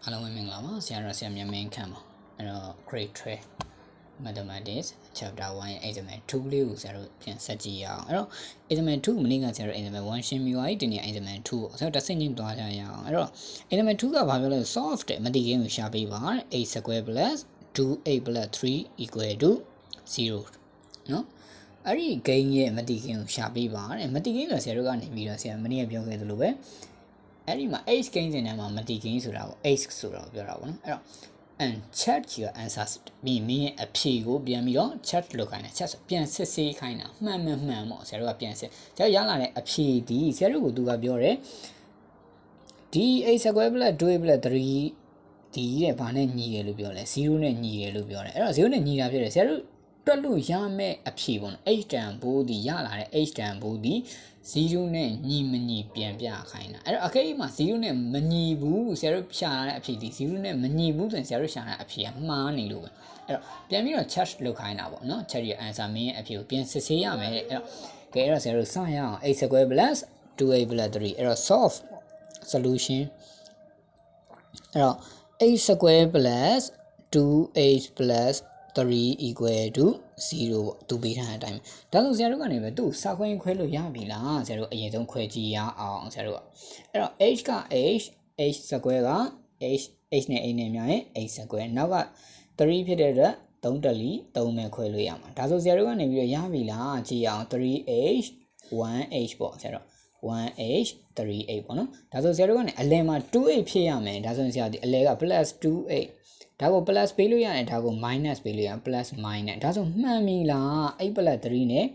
အားလုံးပဲမင်္ဂလာပါဆရာတော်ဆရာမြတ်မင်းခန့်ပါအဲ့တော့ grade 12 mathematics chapter 1 ရဲ့ exam 2လေးကိုဆရာတို့ပြန်ဆက်ကြည့်ရအောင်အဲ့တော့ exam 2မနေ့ကဆရာတို့ exam 1ရှင်းပြီးသွားပြီဒီနေ့ exam 2ကိုဆရာတို့တစ်စိတ်ချင်းသွားကြရအောင်အဲ့တော့ exam 2ကဘာပြောလဲ solve တဲ့မတိကိန်းကိုရှာပေးပါ8 square plus 2 8 plus 3 equal to 0နော်အဲ့ဒီဂိမ်းရဲ့မတိကိန်းကိုရှာပေးပါတဲ့မတိကိန်းဆိုဆရာတို့ကနေပြီးတော့ဆရာမနေ့ကပြောခဲ့သလိုပဲအဲ့ဒီမှာ h ကိန်းစင်ထဲမှာမတိကိန်းဆိုတာကို h ဆိုတာကိုပြောတာပေါ့နော်အဲ့တော့ and chat ကြီးက answer ပြီးမင်းရဲ့အဖြေကိုပြန်ပြီးတော့ chat လုပ်ခိုင်းတယ် chat ဆိုပြန်စစ်ဆေးခိုင်းတာမှန်ပေါ့ဆရာတို့ကပြန်စစ်ကျတော့ရလာတဲ့အဖြေဒီဆရာတို့ကသူကပြောတယ်ဒီ a square plus 2 plus 3ဒီတဲ့ဘာနဲ့ညီတယ်လို့ပြောလဲ0နဲ့ညီတယ်လို့ပြောတယ်အဲ့တော့0နဲ့ညီတာဖြစ်တယ်ဆရာတို့တွက်လို့ရမယ့်အဖြေပေါ့နော် h တန်ဘိုးဒီရလာတဲ့ h တန်ဘိုးဒီ0နဲ့ညီမညီပြန်ပြခိုင်းတာအဲ့တော့အခေမှာ0နဲ့မညီဘူးဆရာတို့ရှာရတဲ့အဖြေဒီ0နဲ့မညီဘူးဆိုရင်ဆရာတို့ရှာရတဲ့အဖြေကမှားနေလို့ပဲအဲ့တော့ပြန်ပြီးတော့ chat လုပ်ခိုင်းတာပေါ့နော် chat ရဲ့ answer မင်းရဲ့အဖြေကိုပြန်စစ်ဆေးရမယ်တဲ့အဲ့တော့ကဲအဲ့တော့ဆရာတို့စရအောင် a square plus 2a plus 3အဲ့တော့ solve solution အဲ့တော့ a square plus 2h plus 3 equal to 0ပေါ့သူပေးထားတဲ့အတိုင်းဒါဆိုဆရာတို့ကနေပဲသူ့စာခွဲခွဲလို့ရပြီလားဆရာတို့အရင်ဆုံးခွဲကြည့်ရအောင်ဆရာတို့ကအဲ့တော့ h က h square က h နဲ့ a နဲ့များရင် h square နောက်က3ဖြစ်တဲ့အတွက်3တက်လီ3ပဲခွဲလို့ရမှာဒါဆိုဆရာတို့ကနေပြီးတော့ရပြီလားကြည့်အောင် 3h 1h ပေါ့ဆရာတို့ 1h 3h ပေါ့နော်ဒါဆိုဆရာတို့ကနေအလယ်မှာ 2h ဖြစ်ရမယ်ဒါဆိုရင်ဆရာဒီအလယ်က plus 2hဒါကို plus ပေးလို့ရတယ်ဒါကို minus ပေးလို့ရ plus minus ဒါဆိုမှန်ပြီလား8 plus 3နဲ့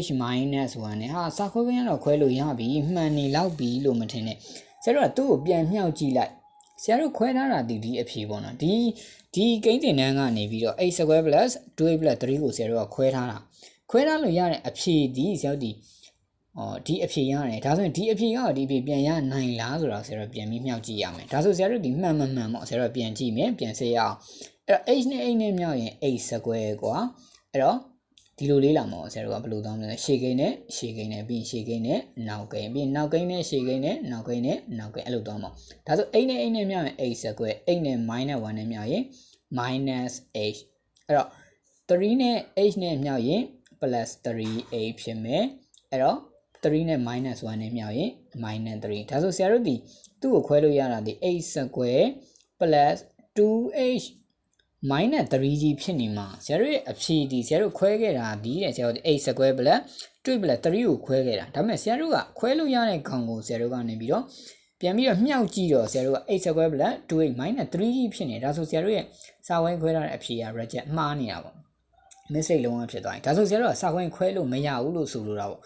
h minus 1နဲ့ဟာစာခွဲခွဲရတော့ခွဲလို့ရပြီမှန်နေလောက်ပြီလို့မထင်နဲ့ဆရာတို့ကသူ့ကိုပြန်မြှောက်ကြည့်လိုက်ဆရာတို့ခွဲထားတာဒီအဖြေပေါ့နော်ဒီကိန်းတင်တန်းကနေပြီးတော့ h square plus 2h plus 3ကိုဆရာတို့ကခွဲထားလို့ရတဲ့အဖြေဒီဆရာတို့ဒီအဖြေရတယ်ဒါဆိုရင်ဒီအဖြေကဒီအဖြေပြန်ရနိုင်လားဆိုတော့ဆရာတို့ပြန်ပြီးမြှောက်ကြည့်ရမယ်ဒါဆိုဆရာတို့ဒီမှန်ပေါ့ဆရာတို့ပြန်ကြည့်မယ်ပြန်စစ်ရအောင်အဲ့တော့ h နဲ့ h နဲ့မြောက်ရင် h square ကွာအဲ့တော့ဒီလိုလေးလာမှာဆရာတို့ကဘယ်လိုတောင်းလဲရှေ့ကိန်းနဲ့ပြီးရှေ့ကိန်းနဲ့နောက်ကိန်းပြီးနောက်ကိန်းနဲ့ရှေ့ကိန်းနဲ့နောက်ကိန်းနဲ့နောက်ကိန်းအဲ့လိုတောင်းမှာဒါဆို h နဲ့ h နဲ့မြောက်ရင် h square h နဲ့ minus 1နဲ့မြောက်ရင် minus h အဲ့တော့3နဲ့ h နဲ့မြောက်ရင် plus 3h ဖြစ်မယ်အဲ့တော့3နဲ့ minus 1နဲ့မြောက်ရင် minus 3ဒါဆိုဆရာတို့ဒီသူ့ကိုခွဲလို့ရတာဒီ h square plus 2h minus 3ကြီးဖြစ်နေမှာဆရာတို့ရဲ့အဖြေဒီဆရာတို့ခွဲခဲ့တာဒီတဲ့ဆရာတို့ h square plus 2 plus 3ကိုခွဲခဲ့တာဒါပေမဲ့ဆရာတို့ကခွဲလို့ရတဲ့ကောင်ကိုဆရာတို့ကနေပြီးတော့ပြန်ပြီးတော့မြှောက်ကြည့်တော့ဆရာတို့က h square plus 2h minus 3ကြီးဖြစ်နေဒါဆိုဆရာတို့ရဲ့စာဝိုင်းခွဲထားတဲ့အဖြေက reject မှားနေတာပေါ့ mistake လုံးဝဖြစ်သွားပြီဒါဆိုဆရာတို့ကစာဝိုင်းခွဲလို့မရဘူးလို့ဆိုလိုတာပေါ့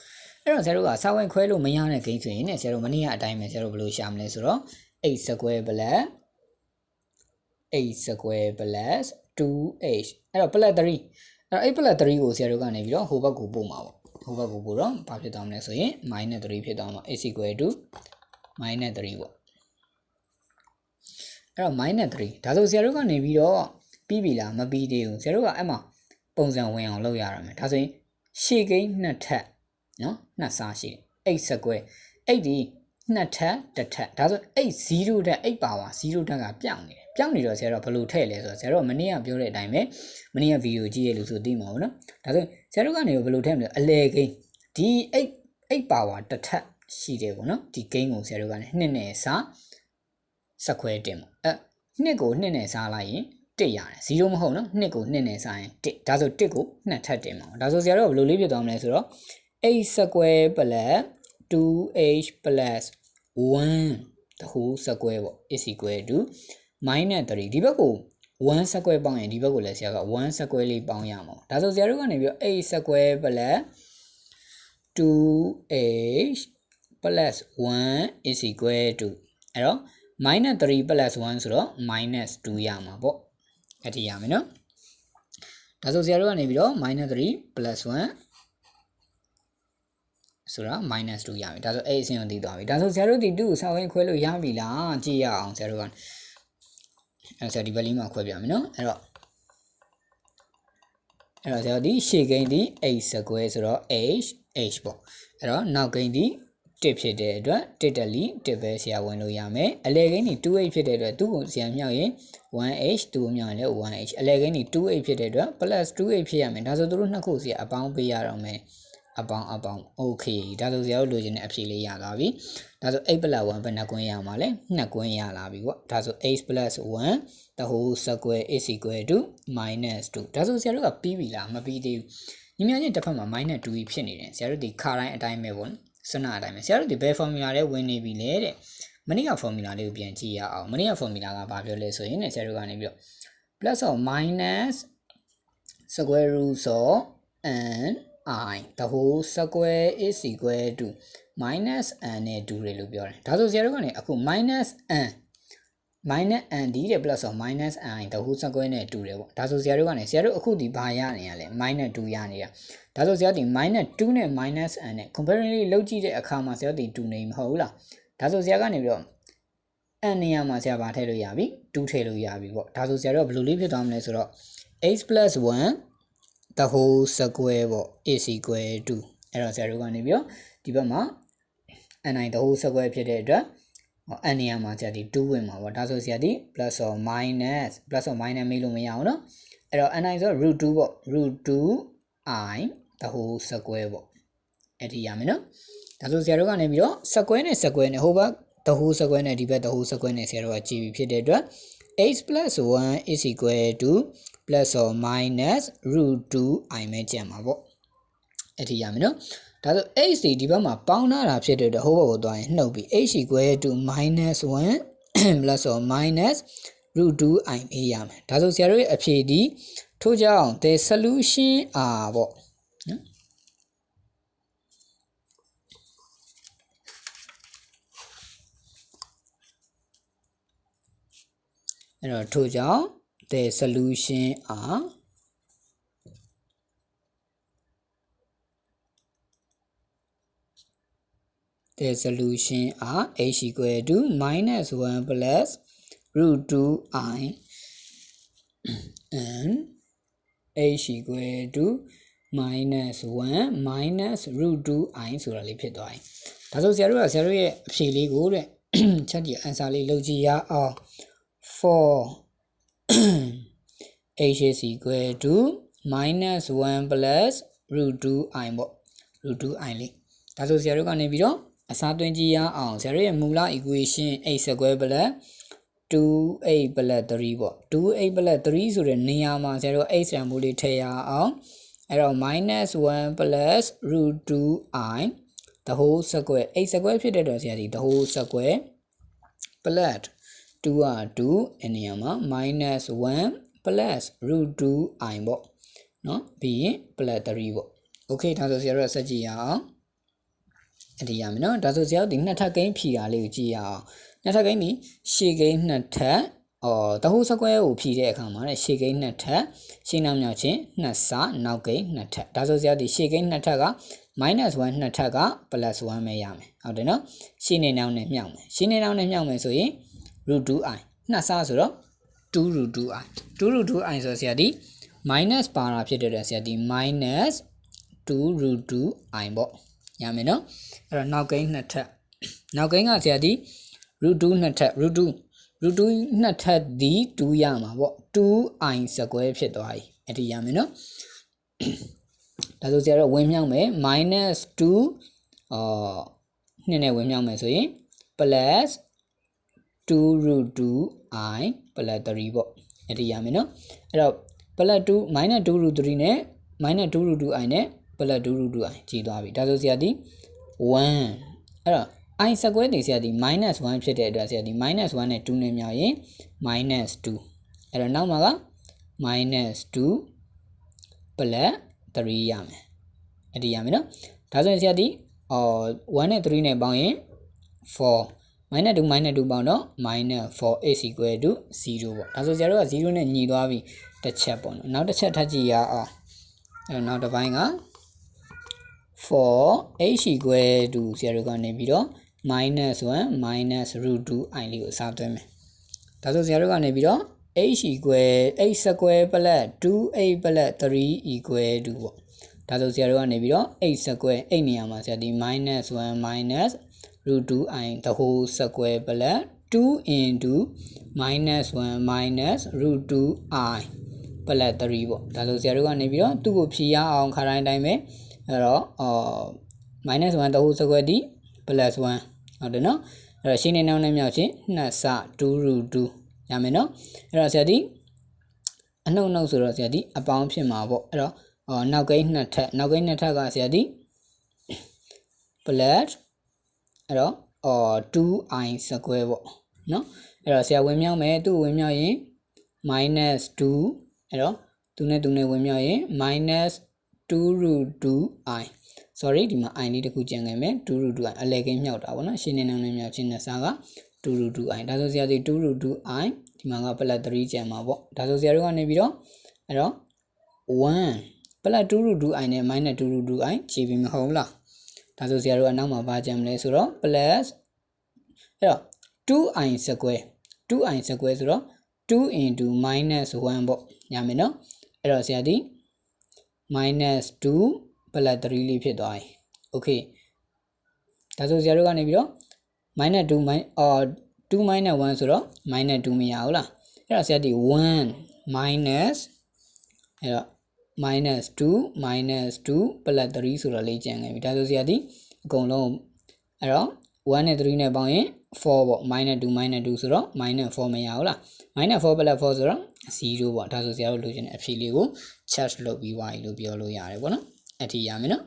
အဲ့တော့ဆရာတို့ကစာဝိုင်းခွဲလို့မရတဲ့ဂိမ်းဆိုရင်ねဆရာတို့မနေ့ကအတိုင်းပဲဆရာတို့ဘယ်လိုရှာမလဲဆိုတော့ h square plus 2h အဲ့တော့ plus 3အဲ့တော့ 8 plus 3ကိုဆရာတို့ကနေပြီးတော့ဟိုဘက်ကိုပို့မှာပေါ့ဟိုဘက်ကိုပို့တော့ဘာဖြစ်သွားမလဲဆိုရင် minus 3ဖြစ်သွားမှာ h equal to minus 3ပေါ့အဲ့တော့ minus 3ဒါဆိုဆရာတို့ကနေပြီးတော့ပြီးပြီလားမပြီးသေးဘူးဆရာတို့ကအဲ့မှာပုံစံဝင်အောင်လုပ်ရရမယ်ဒါဆိုရင်ရှေ့ကိန်းနှစ်ထပ်နော်နှစ်စားရှိတယ်8 square 8ဒီနှစ်ထပ်တစ်ထပ်ဒါဆို8 0တက်8ပါဝါ0တက်ကပြောင်းနေတယ်ပြောင်းနေတော့ဆရာတို့ဘယ်လိုထည့်လဲဆိုတော့ဆရာတို့မနေ့ကပြောတဲ့အတိုင်းပဲမနေ့ကဗီဒီယိုကြည့်ရလို့ဆိုသိမှာပေါ့နော်ဒါဆိုဆရာတို့ကနေဘယ်လိုထည့်မလဲအလဲကိန်းဒီ8ပါဝါတစ်ထပ်ရှိတယ်ပေါ့နော်ဒီကိန်းကိုဆရာတို့ကနေ2နဲ့စားစခွဲတင်ပေါ့2ကို2နဲ့စားလိုက်ရင်1ရတယ်0မဟုတ်နော်2ကို2နဲ့စားရင်1ဒါဆို1ကို2ထပ်တင်ပါဒါဆိုဆရာတို့ကဘယ်လိုလေးဖြစ်သွားမလဲဆိုတော့ h square plus 2h plus 1 the whole square ပေါ့ is equal to minus 3ဒီဘက်ကို1 square ပေါင်းရင်ဒီဘက်ကိုလည်းဆရာက1 square လေးပေါင်းရမှာဒါဆိုဆရာတို့ကနေပြီးတော့ h square plus 2h plus 1 is equal to အဲ့တော့ minus 3 plus 1ဆိုတော့ minus 2ရမှာပေါ့အဲ့ဒီရမယ်နော်ဒါဆိုဆရာတို့ကနေပြီးတော့ minus 3 plus 1ဆိုတော့ minus 2ရပြီဒါဆို a အဆင့်ကိုသိသွားပြီဒါဆိုဆရာတို့ဒီ2ကိုစာဝိုင်းခွဲလို့ရပြီလားကြည့်ရအောင်ဆရာတို့ကအဲ့ဆရာဒီဘက်လေးမှာခွဲပြမယ်နော်အဲ့တော့ဆရာဒီရှေ့ကိန်းဒီ h square ဆိုတော့ h ပေါ့အဲ့တော့နောက်ကိန်းဒီ 1ဖြစ်တဲ့အတွက်1တက်လီ1ပဲဆရာဝင်လို့ရမယ်အလဲကိန်းဒီ 2h ဖြစ်တဲ့အတွက်သူ့ကိုဆရာမြောက်ရင် 1h သူ့ကိုမြောက်ရင်လည်း 1h အလဲကိန်းဒီ 2h ဖြစ်တဲ့အတွက် plus 2h ဖြစ်ရမယ်ဒါဆိုသူတို့နှစ်ခုဆရာအပေါင်းပေးရတော့မယ်အပေါင်း okay ဒါဆိုဆရာတို့လိုချင်တဲ့အဖြေလေးရသွားပြီဒါဆို 8 plus 1ပဲနှစ်ကွင်းရမှာလဲနှစ်ကွင်းရလာပြီပေါ့ဒါဆို 8 plus 1 the whole square is equal to minus 2ဒါဆိုဆရာတို့ကပြီးပြီလားမပြီးသေးဘူးညီမချင်းတစ်ဖက်မှာ minus 2ဖြစ်နေတယ်ဆရာတို့ဒီခါတိုင်းအတိုင်းပဲပေါ့စွမ်းနာအတိုင်းပဲဆရာတို့ဒီဘယ် formula လဲဝင်နေပြီလေတဲ့မနေ့က formula လေးကိုပြန်ကြည့်ရအောင်မနေ့က formula ကဘာပြောလဲဆိုရင်ဆရာတို့ကနေပြီးတော့ plus or minus square root of n I the whole square is equal to minus n နဲ့တူတယ်လို့ပြောတယ်ဒါဆိုဆရာတို့ကနေအခု minus n ဒီတဲ့ plus or minus n the whole square နဲ့တူတယ်ပေါ့ဒါဆိုဆရာတို့ကနေဆရာတို့အခုဒီဘာရနေရလဲ minus 2ရနေတာဒါဆိုဆရာဒီ minus 2နဲ့ minus n နဲ့ comparatively လောက်ကြည့်တဲ့အခါမှာဆရာဒီ2နေမဟုတ်ဘူးလားဒါဆိုဆရာကနေပြီးတော့ n နေရာမှာဆရာဘာထည့်လို့ရပြီ2ထည့်လို့ရပြီပေါ့ဒါဆိုဆရာတို့ကဘယ်လိုလေးဖြစ်သွားမလဲဆိုတော့ x plus 1 the whole square ပေါ့ is equal to အဲ့တော့ဆရာတို့ကနေပြီးတော့ဒီဘက်မှာ n the whole square ဖြစ်တဲ့အတွက်n နေရာမှာဆရာဒီ2ဝင်မှာပေါ့ဒါဆိုဆရာဒီ plus or minus မေးလို့မရအောင်เนาะအဲ့တော့ nဆို √2 ပေါ့ √2i the whole square ပေါ့အဲ့ဒီရမယ်เนาะဒါဆိုဆရာတို့ကနေပြီးတော့ square နဲ့ square နဲ့ဟိုဘက် the whole square နဲ့ဒီဘက် the whole square နဲ့ဆရာတို့ကကြည့်ပြီးဖြစ်တဲ့အတွက် x plus 1 is equal to plus or minus √2i ပဲကျန်မှာပေါ့အဲ့ဒီရမယ်နော်ဒါဆို h ဒီဘက်မှာပေါင်းထားတာဖြစ်တဲ့အတွက်ဟိုဘက်ကိုသွားရင်နှုတ်ပြီး h equal to minus 1 plus or minus √2i ပဲရမယ်ဒါဆိုဆရာတို့ရဲ့အဖြေဒီထို့ကြောင့် the solution are ပေါ့နော်အဲ့တော့ထို့ကြောင့် the solution are the solution are h equal to minus 1 plus √2i and h equal to minus 1 minus √2i ဆိုတာလေးဖြစ်သွားပြီဒါဆိုဆရာတို့ကဆရာတို့ရဲ့အဖြေလေးကိုတဲ့ချက်ကြည့် answer လေးလုပ်ကြည့်ရအောင် for h is equal to minus 1 plus √2i ပေါ့ √2i လေးဒါဆိုဆရာတို့ကနေပြီးတော့အစားသွင်းကြည့်ရအောင်ဆရာတို့ရဲ့မူလ equation x square plus 2h plus 3ပေါ့ 2h plus 3ဆိုတဲ့နေရာမှာဆရာတို့ x တန်ဖိုးလေးထည့်ရအောင်အဲ့တော့ minus 1 plus √2i the whole square x square ဖြစ်တဲ့တော့ဆရာဒီ the whole square plus 2 are 2အနေရာမှာ minus 1 plus √2i ပေါ့နော်ပြီးရင် plus 3ပေါ့ okay ဒါဆိုဆရာတို့ဆက်ကြည့်ရအောင်အဲ့ဒီရမယ်နော်ဒါဆိုဆရာတို့ဒီနှစ်ထပ်ကိန်းဖြီတာလေးကိုကြည့်ရအောင်နှစ်ထပ်ကိန်းဒီရှေ့ကိန်းနှစ်ထပ်the whole square ကိုဖြီတဲ့အခါမှာねရှေ့ကိန်းနှစ်ထပ်ရှင်းနောက်မြောက်ချင်းနှစ်စနောက်ကိန်းနှစ်ထပ်ဒါဆိုဆရာဒီရှေ့ကိန်းနှစ်ထပ်က minus 1နှစ်ထပ်က plus 1ပဲရမယ်ဟုတ်တယ်နော်ရှင်းနေနောက်နဲ့မြောက်မယ်ရှင်းနေနောက်နဲ့မြောက်မယ်ဆိုရင် √2i နှစ်စဆိုတော့ 2√2i 2√2i ဆိုဆရာဒီ minus ပါတာဖြစ်တဲ့ဆရာဒီ minus 2√2i ပေါ့ရမယ်နော်အဲ့တော့နောက်ကိန်းနှစ်ထပ်နောက်ကိန်းကဆရာဒီ √2 နှစ်ထပ် √2 နှစ်ထပ်ဒီ2ရမှာပေါ့ 2i square ဖြစ်သွားပြီအဲ့ဒီရမယ်နော်ဒါဆိုဆရာတို့ဝင်မြောက်မယ် minus 2နှစ်နဲ့ဝင်မြောက်မယ်ဆိုရင် plus 2√2i plus 3ပေါ့အဲ့ဒီရမယ်နော်အဲ့တော့ plus 2 minus 2√3 နဲ့ minus 2√2i နဲ့ plus 2√2i ကြည့်သွားပြီဒါဆိုဆရာဒီ1အဲ့တော့ i square နေဆရာဒီ minus 1ဖြစ်တဲ့အတွက်ဆရာဒီ minus 1နဲ့2နဲ့မြောက်ရင် minus 2အဲ့တော့နောက်မှာက minus 2 plus 3ရမယ်အဲ့ဒီရမယ်နော်ဒါဆိုရင်ဆရာဒီ1နဲ့3နဲ့ပေါင်းရင်4 minus 2 minus 2ပေါင်းတော့ minus 4 is equal to 0ပေါ့ဒါဆိုဆရာတို့က0နဲ့ညီသွားပြီတစ်ချက်ပေါ့နော်နောက်တစ်ချက်ထပ်ကြည့်ရအောင်အဲ့တော့နောက်တစ်ပိုင်းက for h equal to ဆရာတို့ကနေပြီးတော့ minus 1 minus √2i လေးကိုအစားသွင်းမယ်ဒါဆိုဆရာတို့ကနေပြီးတော့ h equal h square plus 2h plus 3 equal to ပေါ့ဒါဆိုဆရာတို့ကနေပြီးတော့ h square 8နေရာမှာဆရာဒီ minus 1 minus root 2i the whole square plus 2 into minus 1 minus root 2i plus 3ပေါ့ဒါဆိုဆရာတို့ကနေပြီးတော့သူ့ကိုဖြေရအောင်ခါတိုင်းတိုင်းပဲအဲ့တော့minus 1 the whole square ဒီ plus 1ဟုတ်တယ်နော်အဲ့တော့ရှင်းနေနောက်နဲ့မြောက်ချင်း2စ2 root 2ရမယ်နော်အဲ့တော့ဆရာဒီအနှုတ်နှုတ်ဆိုတော့ဆရာဒီအပေါင်းဖြစ်မှာပေါ့အဲ့တော့နောက်ကိန်းနှစ်ထပ်ကဆရာဒီ plus အဲ့တော့2i square ပေါ့နော်အဲ့တော့ဆရာဝင်မြောက်မယ်သူ့ဝင်မြောက်ရင် minus 2အဲ့တော့သူနဲ့ဝင်မြောက်ရင် minus 2 root 2i sorry ဒီမှာ i လေးတစ်ခုကျန်ခဲ့မယ်2 root 2i အလဲကိန်းမြောက်တာပေါ့နော်ရှင်းနေနှောင်းနဲ့မြောက်ချင်းနဲ့စာက2 root 2i ဒါဆိုဆရာဒီ2 root 2i ဒီမှာက plus 3ကျန်မှာပေါ့ဒါဆိုဆရာတို့ကနေပြီးတော့အဲ့တော့1 plus 2 root 2i နဲ့ minus 2 root 2i ခြေပြီးမဟုတ်လားဒါဆိုဆရာတို့ကနောက်မှာပါကြမလဲဆိုတော့ plus အဲ့တော့ 2i square ဆိုတော့2 into minus 1ပေါ့ရမယ်နော်အဲ့တော့ဆရာဒီ minus 2 plus 3လေးဖြစ်သွားပြီ okay ဒါဆိုဆရာတို့ကနေပြီးတော့ minus 2 2 minus 1ဆိုတော့ minus 2မရဘူးလားအဲ့တော့ဆရာဒီ1 minus အဲ့တော့ minus 2 plus 3ဆိုတော့လေးကျန်ခဲ့ပြီဒါဆိုဆရာဒီအကုန်လုံးအဲ့တော့1နဲ့3နဲ့ပေါင်းရင်4ပေါ့ minus 2 ဆိုတော့ minus 4မရဘူးလား minus 4 plus 4ဆိုတော့0ပေါ့ဒါဆိုဆရာတို့လိုချင်တဲ့အဖြေလေးကို charge လုပ်ပြီးသွားပြီလို့ပြောလို့ရတယ်ပေါ့နော်အထီးရမယ်နော်